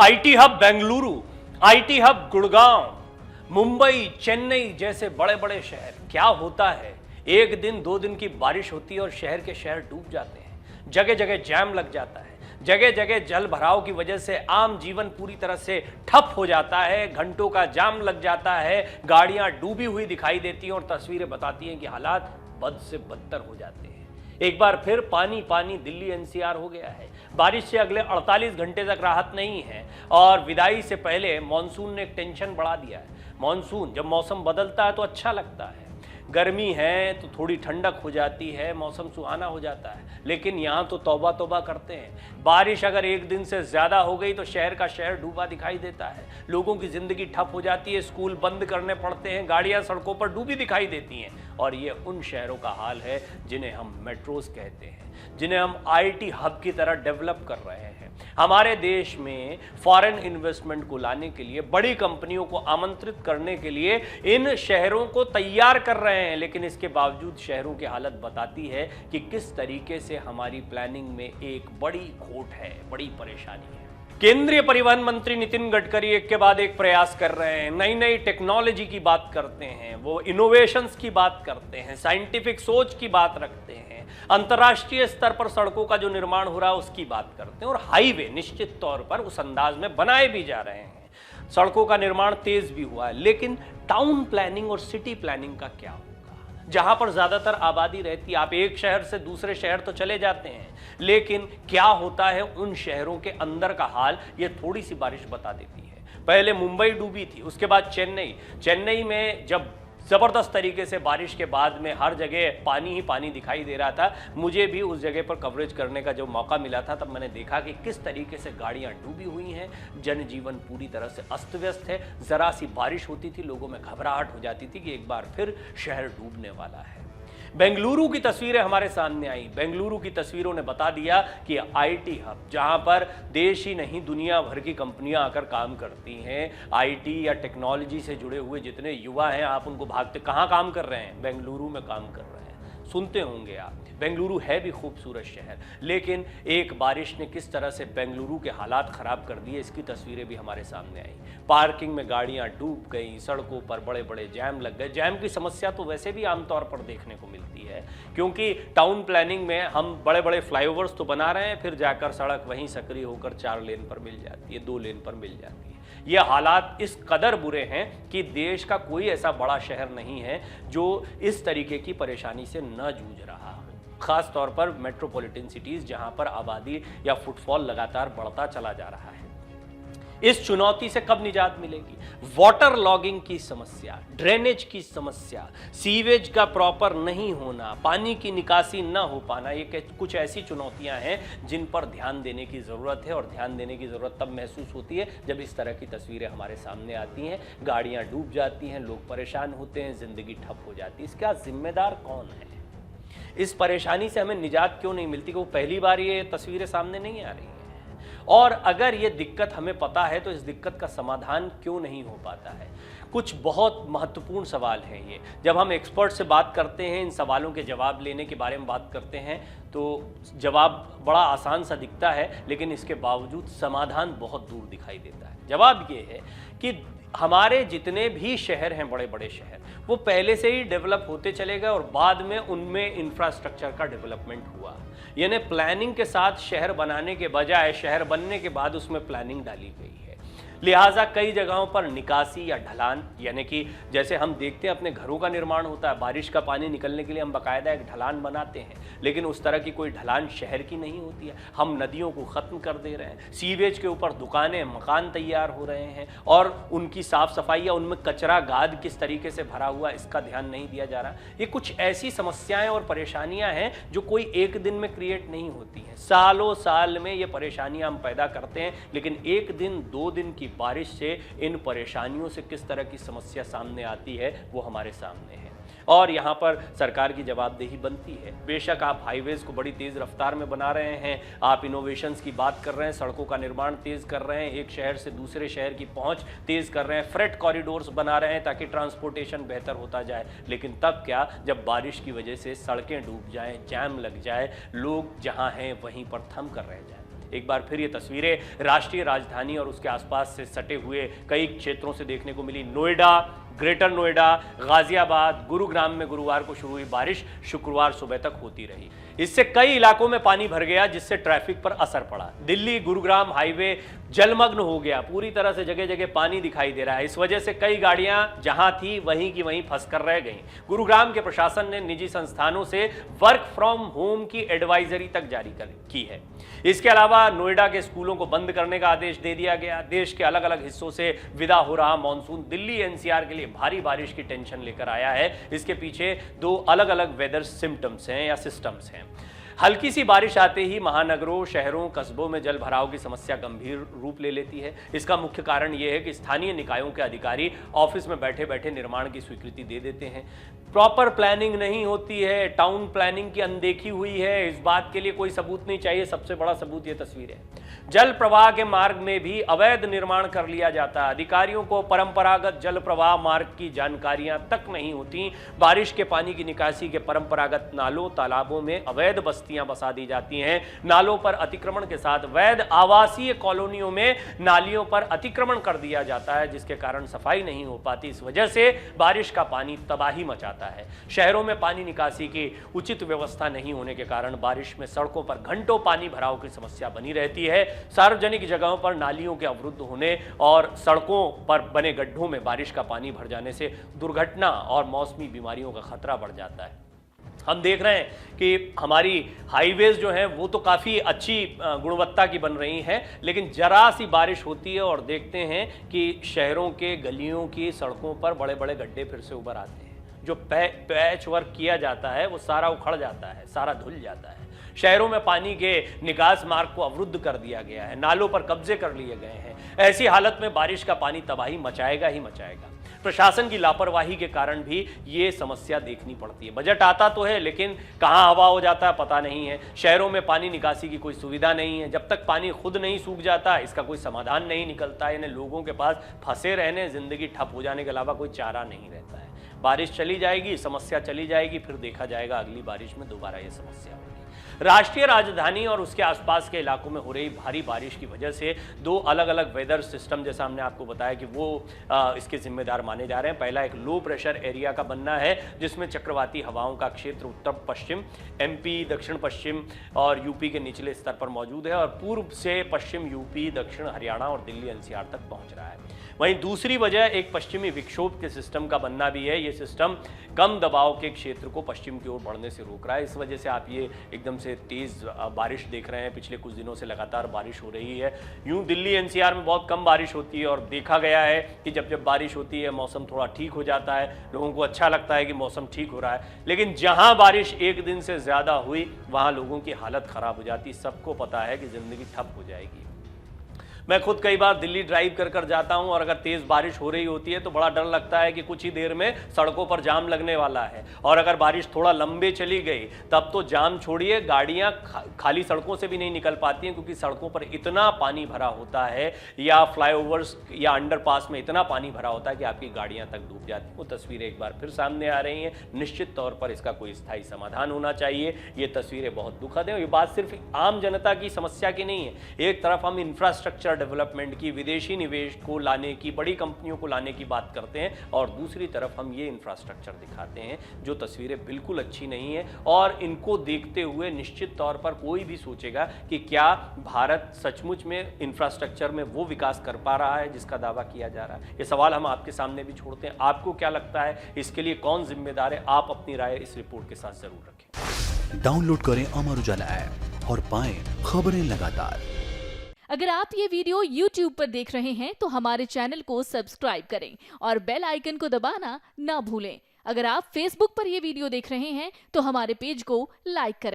IT hub Bengaluru, IT hub Gurgaon, Mumbai, Chennai जैसे बड़े बड़े शहर, क्या होता है, एक दिन दो दिन की बारिश होती है और शहर के शहर डूब जाते हैं। जगह जगह जैम लग जाता है, जगह जगह जल भराव की वजह से आम जीवन पूरी तरह से ठप हो जाता है, घंटों का जाम लग जाता है, गाड़ियां डूबी हुई दिखाई देती हैं और तस्वीरें बताती हैं कि हालात बद से बदतर हो जाते हैं। एक बार फिर पानी पानी दिल्ली एनसीआर हो गया है। बारिश से अगले 48 घंटे तक राहत नहीं है और विदाई से पहले मॉनसून ने एक टेंशन बढ़ा दिया है। मॉनसून जब मौसम बदलता है तो अच्छा लगता है, गर्मी है तो थोड़ी ठंडक हो जाती है, मौसम सुहाना हो जाता है, लेकिन यहाँ तो तौबा तौबा करते हैं। बारिश अगर एक दिन से ज़्यादा हो गई तो शहर का शहर डूबा दिखाई देता है, लोगों की ज़िंदगी ठप हो जाती है, स्कूल बंद करने पड़ते हैं, गाड़ियाँ सड़कों पर डूबी दिखाई देती हैं। और ये उन शहरों का हाल है जिन्हें हम मेट्रोज कहते हैं, जिन्हें हम आईटी हब की तरह डेवलप कर रहे हैं। हमारे देश में फॉरेन इन्वेस्टमेंट को लाने के लिए, बड़ी कंपनियों को आमंत्रित करने के लिए इन शहरों को तैयार कर रहे हैं, लेकिन इसके बावजूद शहरों की हालत बताती है कि किस तरीके से हमारी प्लानिंग में एक बड़ी खोट है, बड़ी परेशानी है। केंद्रीय परिवहन मंत्री नितिन गडकरी एक के बाद एक प्रयास कर रहे हैं, नई नई टेक्नोलॉजी की बात करते हैं, वो इनोवेशंस की बात करते हैं, साइंटिफिक सोच की बात रखते हैं, अंतर्राष्ट्रीय स्तर पर सड़कों का जो निर्माण हो रहा है उसकी बात करते हैं और हाईवे निश्चित तौर पर उस अंदाज में बनाए भी जा रहे हैं। सड़कों का निर्माण तेज भी हुआ है, लेकिन टाउन प्लानिंग और सिटी प्लानिंग का क्या होगा? जहां पर ज्यादातर आबादी रहती है, आप एक शहर से दूसरे शहर तो चले जाते हैं, लेकिन क्या होता है उन शहरों के अंदर का हाल, ये थोड़ी सी बारिश बता देती है। पहले मुंबई डूबी थी, उसके बाद चेन्नई में जब जबरदस्त तरीके से बारिश के बाद में हर जगह पानी ही पानी दिखाई दे रहा था, मुझे भी उस जगह पर कवरेज करने का जो मौका मिला था, तब मैंने देखा कि किस तरीके से गाड़ियां डूबी हुई हैं, जनजीवन पूरी तरह से अस्त व्यस्त है। जरा सी बारिश होती थी, लोगों में घबराहट हो जाती थी कि एक बार फिर शहर डूबने वाला है। बेंगलुरु की तस्वीरें हमारे सामने आई। बेंगलुरु की तस्वीरों ने बता दिया कि आईटी हब, जहां पर देश ही नहीं दुनिया भर की कंपनियां आकर काम करती हैं, आईटी या टेक्नोलॉजी से जुड़े हुए जितने युवा हैं, आप उनको भागते कहां काम कर रहे हैं? बेंगलुरु में काम कर रहे हैं। सुनते होंगे आप, बेंगलुरु है भी खूबसूरत शहर, लेकिन एक बारिश ने किस तरह से बेंगलुरु के हालात खराब कर दिए, इसकी तस्वीरें भी हमारे सामने आई। पार्किंग में गाड़ियां डूब गई, सड़कों पर बड़े बड़े जैम लग गए। जैम की समस्या तो वैसे भी आमतौर पर देखने को मिलती है, क्योंकि टाउन प्लानिंग में हम बड़े बड़े फ्लाईओवर्स तो बना रहे हैं, फिर जाकर सड़क वहीं सक्रिय होकर 4 लेन पर मिल जाती है, 2 लेन पर मिल जाती है। ये हालात इस कदर बुरे हैं कि देश का कोई ऐसा बड़ा शहर नहीं है जो इस तरीके की परेशानी से न जूझ रहा हो, खास तौर पर मेट्रोपॉलिटन सिटीज, जहां पर आबादी या फुटफॉल लगातार बढ़ता चला जा रहा है। इस चुनौती से कब निजात मिलेगी? वाटर लॉगिंग की समस्या, ड्रेनेज की समस्या, सीवेज का प्रॉपर नहीं होना, पानी की निकासी न हो पाना, ये कुछ ऐसी चुनौतियां हैं जिन पर ध्यान देने की ज़रूरत है। और ध्यान देने की ज़रूरत तब महसूस होती है जब इस तरह की तस्वीरें हमारे सामने आती हैं, गाड़ियाँ डूब जाती हैं, लोग परेशान होते हैं, ज़िंदगी ठप हो जाती है। इसका जिम्मेदार कौन है? इस परेशानी से हमें निजात क्यों नहीं मिलती कि वो पहली बार ये तस्वीरें सामने नहीं आ रही हैं? और अगर ये दिक्कत हमें पता है तो इस दिक्कत का समाधान क्यों नहीं हो पाता है? कुछ बहुत महत्वपूर्ण सवाल हैं ये। जब हम एक्सपर्ट से बात करते हैं, इन सवालों के जवाब लेने के बारे में बात करते हैं, तो जवाब बड़ा आसान सा दिखता है, लेकिन इसके बावजूद समाधान बहुत दूर दिखाई देता है। जवाब ये है कि हमारे जितने भी शहर हैं, बड़े बड़े शहर, वो पहले से ही डेवलप होते चले गए और बाद में उनमें इंफ्रास्ट्रक्चर का डेवलपमेंट हुआ। यानी प्लानिंग के साथ शहर बनाने के बजाय शहर बनने के बाद उसमें प्लानिंग डाली गई है। लिहाजा कई जगहों पर निकासी या ढलान, यानी कि जैसे हम देखते हैं अपने घरों का निर्माण होता है, बारिश का पानी निकलने के लिए हम बाकायदा एक ढलान बनाते हैं, लेकिन उस तरह की कोई ढलान शहर की नहीं होती है। हम नदियों को ख़त्म कर दे रहे हैं, सीवेज के ऊपर दुकानें, मकान तैयार हो रहे हैं और उनकी साफ़ सफाई या उनमें कचरा गाद किस तरीके से भरा हुआ, इसका ध्यान नहीं दिया जा रहा। ये कुछ ऐसी समस्याएँ और परेशानियाँ हैं जो कोई एक दिन में क्रिएट नहीं होती हैं, सालों साल में ये परेशानियाँ हम पैदा करते हैं, लेकिन एक दिन 2 दिन की बारिश से इन परेशानियों से किस तरह की समस्या सामने आती है वो हमारे सामने है। और यहाँ पर सरकार की जवाबदेही बनती है। बेशक आप हाईवेज को बड़ी तेज़ रफ्तार में बना रहे हैं, आप इनोवेशंस की बात कर रहे हैं, सड़कों का निर्माण तेज़ कर रहे हैं, एक शहर से दूसरे शहर की पहुँच तेज़ कर रहे हैं, फ्रेट कॉरिडोर्स बना रहे हैं ताकि ट्रांसपोर्टेशन बेहतर होता जाए, लेकिन तब क्या जब बारिश की वजह से सड़कें डूब जाएं, जैम लग जाए, लोग जहाँ हैं वहीं पर थम कर रह जाएं। एक बार फिर ये तस्वीरें राष्ट्रीय राजधानी और उसके आसपास से सटे हुए कई क्षेत्रों से देखने को मिली। नोएडा, ग्रेटर नोएडा, गाजियाबाद, गुरुग्राम में गुरुवार को शुरू हुई बारिश शुक्रवार सुबह तक होती रही। इससे कई इलाकों में पानी भर गया, जिससे ट्रैफिक पर असर पड़ा। दिल्ली गुरुग्राम हाईवे जलमग्न हो गया, पूरी तरह से जगह जगह पानी दिखाई दे रहा है। इस वजह से कई गाड़ियां जहां थी वहीं की वहीं फंसकर रह गईं। गुरुग्राम के प्रशासन ने निजी संस्थानों से वर्क फ्रॉम होम की एडवाइजरी तक जारी की है। इसके अलावा नोएडा के स्कूलों को बंद करने का आदेश दे दिया गया। देश के अलग अलग हिस्सों से विदा हो रहा मानसून दिल्ली एनसीआर के लिए भारी बारिश की टेंशन लेकर आया है। इसके पीछे दो अलग अलग वेदर सिम्टम्स हैं या सिस्टम्स हैं। हल्की सी बारिश आते ही महानगरों, शहरों, कस्बों में जल भराव की समस्या गंभीर रूप ले लेती है। इसका मुख्य कारण यह है कि स्थानीय निकायों के अधिकारी ऑफिस में बैठे बैठे निर्माण की स्वीकृति दे देते हैं। प्रॉपर प्लानिंग नहीं होती है, टाउन प्लानिंग की अनदेखी हुई है। इस बात के लिए कोई सबूत नहीं चाहिए, सबसे बड़ा सबूत ये तस्वीर है। जल प्रवाह के मार्ग में भी अवैध निर्माण कर लिया जाता है। अधिकारियों को परंपरागत जल प्रवाह मार्ग की जानकारियां तक नहीं होती। बारिश के पानी की निकासी के परंपरागत नालों, तालाबों में अवैध बस्तियां बसा दी जाती हैं। नालों पर अतिक्रमण के साथ वैध आवासीय कॉलोनियों में नालियों पर अतिक्रमण कर दिया जाता है, जिसके कारण सफाई नहीं हो पाती। इस वजह से बारिश का पानी तबाही मचाता है। शहरों में पानी निकासी की उचित व्यवस्था नहीं होने के कारण बारिश में सड़कों पर घंटों पानी भराव की समस्या बनी रहती है। सार्वजनिक जगहों पर नालियों के अवरुद्ध होने और सड़कों पर बने गड्ढों में बारिश का पानी भर जाने से दुर्घटना और मौसमी बीमारियों का खतरा बढ़ जाता है। हम देख रहे हैं कि हमारी हाईवेज जो हैं वो तो काफ़ी अच्छी गुणवत्ता की बन रही हैं, लेकिन जरा सी बारिश होती है और देखते हैं कि शहरों के गलियों की सड़कों पर बड़े बड़े गड्ढे फिर से उभर आते हैं। जो पैच वर्क किया जाता है वो सारा उखड़ जाता है, सारा धुल जाता है। शहरों में पानी के निकास मार्ग को अवरुद्ध कर दिया गया है, नालों पर कब्जे कर लिए गए हैं। ऐसी हालत में बारिश का पानी तबाही मचाएगा ही मचाएगा। प्रशासन की लापरवाही के कारण भी ये समस्या देखनी पड़ती है। बजट आता तो है, लेकिन कहाँ हवा हो जाता है पता नहीं है। शहरों में पानी निकासी की कोई सुविधा नहीं है। जब तक पानी खुद नहीं सूख जाता इसका कोई समाधान नहीं निकलता है। यानी लोगों के पास फंसे रहने, जिंदगी ठप हो जाने के अलावा कोई चारा नहीं रहता है। बारिश चली जाएगी, समस्या चली जाएगी, फिर देखा जाएगा अगली बारिश में दोबारा ये समस्या होगी। राष्ट्रीय राजधानी और उसके आसपास के इलाकों में हो रही भारी बारिश की वजह से दो अलग अलग वेदर सिस्टम, जैसा हमने आपको बताया कि वो इसके जिम्मेदार माने जा रहे हैं। पहला एक लो प्रेशर एरिया का बनना है, जिसमें चक्रवाती हवाओं का क्षेत्र उत्तर पश्चिम, एमपी, दक्षिण पश्चिम और यूपी के निचले स्तर पर मौजूद है और पूर्व से पश्चिम यूपी, दक्षिण हरियाणा और दिल्ली एनसीआर तक पहुंच रहा है। वहीं दूसरी वजह एक पश्चिमी विक्षोभ के सिस्टम का बनना भी है। ये सिस्टम कम दबाव के क्षेत्र को पश्चिम की ओर बढ़ने से रोक रहा है। इस वजह से आप ये एकदम से तेज बारिश देख रहे हैं। पिछले कुछ दिनों से लगातार बारिश हो रही है। यूं दिल्ली एनसीआर में बहुत कम बारिश होती है और देखा गया है कि जब जब बारिश होती है मौसम थोड़ा ठीक हो जाता है, लोगों को अच्छा लगता है कि मौसम ठीक हो रहा है। लेकिन जहां बारिश एक दिन से ज्यादा हुई वहां लोगों की हालत खराब हो जाती। सबको पता है कि जिंदगी ठप हो जाएगी। मैं खुद कई बार दिल्ली ड्राइव कर कर जाता हूं और अगर तेज बारिश हो रही होती है तो बड़ा डर लगता है कि कुछ ही देर में सड़कों पर जाम लगने वाला है। और अगर बारिश थोड़ा लंबे चली गई तब तो जाम छोड़िए, गाड़ियां खाली सड़कों से भी नहीं निकल पाती हैं, क्योंकि सड़कों पर इतना पानी भरा होता है या फ्लाईओवर्स या अंडरपास में इतना पानी भरा होता है कि आपकी गाड़ियां तक डूब जाती हैं। वो तस्वीरें एक बार फिर सामने आ रही हैं। निश्चित तौर पर इसका कोई स्थायी समाधान होना चाहिए। ये तस्वीरें बहुत दुखद हैं। ये बात सिर्फ आम जनता की समस्या की नहीं है। एक तरफ हम इंफ्रास्ट्रक्चर डेवलपमेंट की, विदेशी निवेश को लाने की, बड़ी कंपनियों को लाने की बात करते हैं और दूसरी तरफ हम ये इंफ्रास्ट्रक्चर दिखाते हैं जो तस्वीरें बिल्कुल अच्छी नहीं है। और इनको देखते हुए निश्चित तौर पर कोई भी सोचेगा कि क्या भारत सचमुच में इंफ्रास्ट्रक्चर में वो विकास कर पा रहा है जिसका दावा किया जा रहा है। ये सवाल हम आपके सामने भी छोड़ते हैं। आपको क्या लगता है, इसके लिए कौन जिम्मेदार है? आप अपनी राय इस रिपोर्ट के साथ जरूर रखें। डाउनलोड करें अमर उजाला ऐप और पाएं खबरें लगातार। अगर आप ये वीडियो YouTube पर देख रहे हैं तो हमारे चैनल को सब्सक्राइब करें और बेल आइकन को दबाना ना भूलें। अगर आप Facebook पर ये वीडियो देख रहे हैं तो हमारे पेज को लाइक करें।